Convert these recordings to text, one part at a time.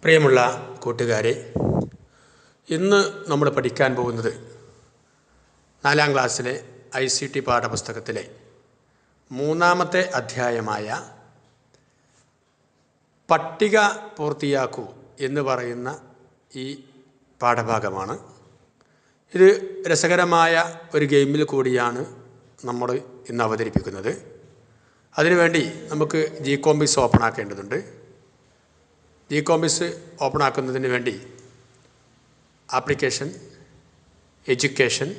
പ്രിയമുള്ള കൂട്ടുകാരെ, ഇന്ന് നമ്മൾ പഠിക്കാൻ പോകുന്നത് 4ാം ക്ലാസ്സിലെ ICT പാഠപുസ്തകത്തിലെ 3ാമത്തെ അധ്യായമായ പട്ടിക പൂർത്തിയാക്കൂ എന്ന് പറയുന്ന ഈ പാഠഭാഗമാണ്. ഇത് രസകരമായ ഒരു ഗെയിമിൽ കൂടിയാണ് നമ്മൾ ഇന്ന് അവതരിപ്പിക്കുന്നത്. അതിനുവേണ്ടി നമുക്ക് GCombis ഓപ്പൺ ആക്കേണ്ടതുണ്ട്. GCombis ഓപ്പൺ ആക്കുന്നതിന് വേണ്ടി ആപ്ലിക്കേഷൻ എഡ്യൂക്കേഷണൽ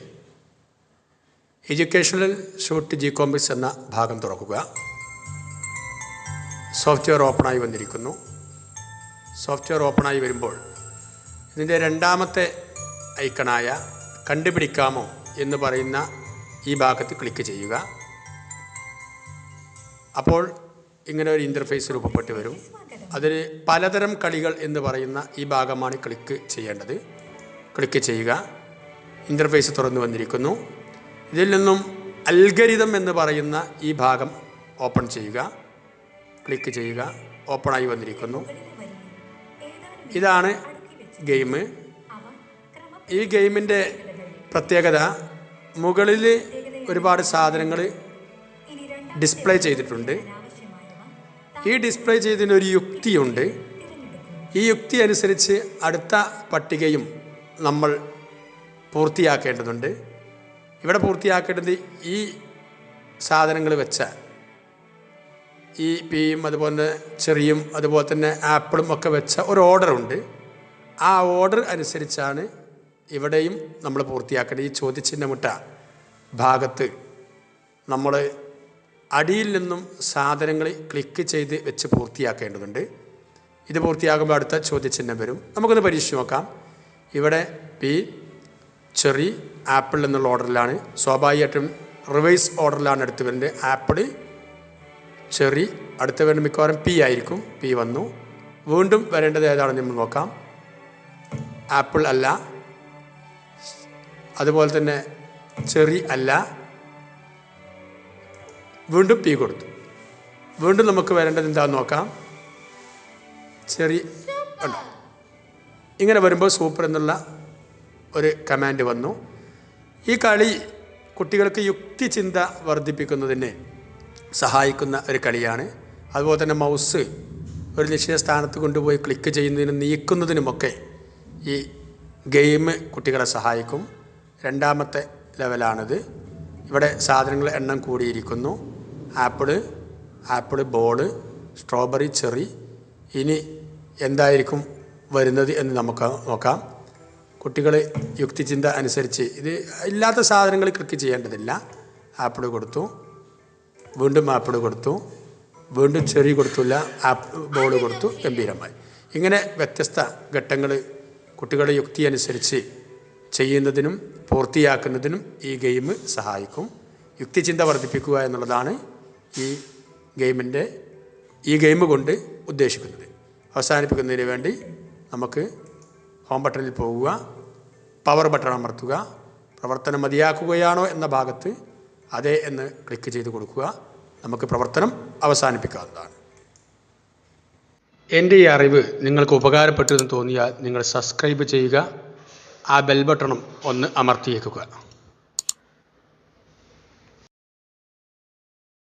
ഷൂട്ട് GCombis എന്ന ഭാഗം തുറക്കുക. സോഫ്റ്റ്വെയർ ഓപ്പണായി വന്നിരിക്കുന്നു. സോഫ്റ്റ്വെയർ ഓപ്പണായി വരുമ്പോൾ ഇതിൻ്റെ 2ാമത്തെ ഐക്കണായ കണ്ടുപിടിക്കാമോ എന്ന് പറയുന്ന ഈ ഭാഗത്ത് ക്ലിക്ക് ചെയ്യുക. അപ്പോൾ ഇങ്ങനെ ഒരു ഇൻ്റർഫേസ് രൂപപ്പെട്ട് വരും. അതിൽ പലതരം കളികൾ എന്ന് പറയുന്ന ഈ ഭാഗമാണ് ക്ലിക്ക് ചെയ്യേണ്ടത്. ക്ലിക്ക് ചെയ്യുക. ഇൻ്റർഫേസ് തുറന്നു വന്നിരിക്കുന്നു. ഇതിൽ നിന്നും അൽഗരിതം എന്ന് പറയുന്ന ഈ ഭാഗം ഓപ്പൺ ചെയ്യുക. ക്ലിക്ക് ചെയ്യുക. ഓപ്പണായി വന്നിരിക്കുന്നു. ഇതാണ് ഗെയിം. ഈ ഗെയിമിൻ്റെ പ്രത്യേകത, മുകളിൽ ഒരുപാട് സാധനങ്ങൾ ഡിസ്പ്ലേ ചെയ്തിട്ടുണ്ട്. ഈ ഡിസ്പ്ലേ ചെയ്തതിനൊരു യുക്തിയുണ്ട്. ഈ യുക്തി അനുസരിച്ച് അടുത്ത പട്ടികയും നമ്മൾ പൂർത്തിയാക്കേണ്ടതുണ്ട്. ഇവിടെ പൂർത്തിയാക്കേണ്ടത് ഈ സാധനങ്ങൾ വെച്ച ഈ പിയും അതുപോലെ ചെറിയും അതുപോലെ തന്നെ ആപ്പിളും ഒക്കെ വെച്ച ഒരു ഓർഡറുണ്ട്. ആ ഓർഡർ അനുസരിച്ചാണ് ഇവിടെയും നമ്മൾ പൂർത്തിയാക്കേണ്ടത്. ഈ ചോദ്യചിഹ്നമിട്ട ഭാഗത്ത് നമ്മൾ അടിയിൽ നിന്നും സാധനങ്ങൾ ക്ലിക്ക് ചെയ്ത് വെച്ച് പൂർത്തിയാക്കേണ്ടതുണ്ട്. ഇത് പൂർത്തിയാകുമ്പോൾ അടുത്ത ചോദ്യചിഹ്നം വരും. നമുക്കൊന്ന് പരീക്ഷിച്ച് നോക്കാം. ഇവിടെ പി, ചെറി, ആപ്പിൾ എന്നുള്ള ഓർഡറിലാണ്. സ്വാഭാവികമായിട്ടും റിവേഴ്സ് ഓർഡറിലാണ് അടുത്ത് വരുന്നത്. ആപ്പിൾ, ചെറി, അടുത്ത് വരുന്നത് മിക്കവാറും പി ആയിരിക്കും. പി വന്നു. വീണ്ടും വരേണ്ടത് ഏതാണെന്ന് നമ്മൾ നോക്കാം. ആപ്പിൾ അല്ല, അതുപോലെ തന്നെ ചെറി അല്ല. വീണ്ടും പി കൊടുത്തു. വീണ്ടും നമുക്ക് വരേണ്ടത് എന്താണെന്ന് നോക്കാം. ചെറി ഉണ്ടോ? ഇങ്ങനെ വരുമ്പോൾ സൂപ്പർ എന്നുള്ള ഒരു കമാൻഡ് വന്നു. ഈ കളി കുട്ടികൾക്ക് യുക്തിചിന്ത വർദ്ധിപ്പിക്കുന്നതിന് സഹായിക്കുന്ന ഒരു കളിയാണ്. അതുപോലെ തന്നെ മൗസ് ഒരു നിശ്ചയ സ്ഥാനത്ത് കൊണ്ടുപോയി ക്ലിക്ക് ചെയ്യുന്നതിനും നീക്കുന്നതിനുമൊക്കെ ഈ ഗെയിം കുട്ടികളെ സഹായിക്കും. 2ാമത്തെ ലെവലാണിത്. ഇവിടെ സാധനങ്ങൾ എണ്ണം കൂടിയിരിക്കുന്നു. Apple, ball, strawberry, cherry. ഇനി എന്തായിരിക്കും വരുന്നത് എന്ന് നമുക്ക് നോക്കാം. കുട്ടികൾ യുക്തിചിന്ത അനുസരിച്ച് ഇത് ഇല്ലാത്ത സാധനങ്ങൾ ക്ലിക്ക് ചെയ്യേണ്ടതില്ല. ആപ്പിൾ കൊടുത്തു, വീണ്ടും ആപ്പിൾ കൊടുത്തു, വീണ്ടും ചെറി കൊടുത്തില്ല, ബോൾ കൊടുത്തു. ഗംഭീരമായി. ഇങ്ങനെ വ്യത്യസ്ത ഘട്ടങ്ങൾ കുട്ടികളുടെ യുക്തി അനുസരിച്ച് ചെയ്യുന്നതിനും പൂർത്തിയാക്കുന്നതിനും ഈ ഗെയിം സഹായിക്കും. യുക്തിചിന്ത വർദ്ധിപ്പിക്കുക എന്നുള്ളതാണ് ഈ ഗെയിം കൊണ്ട് ഉദ്ദേശിക്കുന്നത്. അവസാനിപ്പിക്കുന്നതിന് വേണ്ടി നമുക്ക് ഹോം ബട്ടണിൽ പോകുക, പവർ ബട്ടൺ അമർത്തുക. പ്രവർത്തനം മതിയാക്കുകയാണോ എന്ന ഭാഗത്ത് അതെ എന്ന് ക്ലിക്ക് ചെയ്ത് കൊടുക്കുക. നമുക്ക് പ്രവർത്തനം അവസാനിപ്പിക്കാവുന്നതാണ്. എൻ്റെ ഈ അറിവ് നിങ്ങൾക്ക് ഉപകാരപ്പെട്ടെന്ന് തോന്നിയാൽ നിങ്ങൾ സബ്സ്ക്രൈബ് ചെയ്യുക. ആ ബെൽ ബട്ടണും ഒന്ന് അമർത്തിയേക്കുക.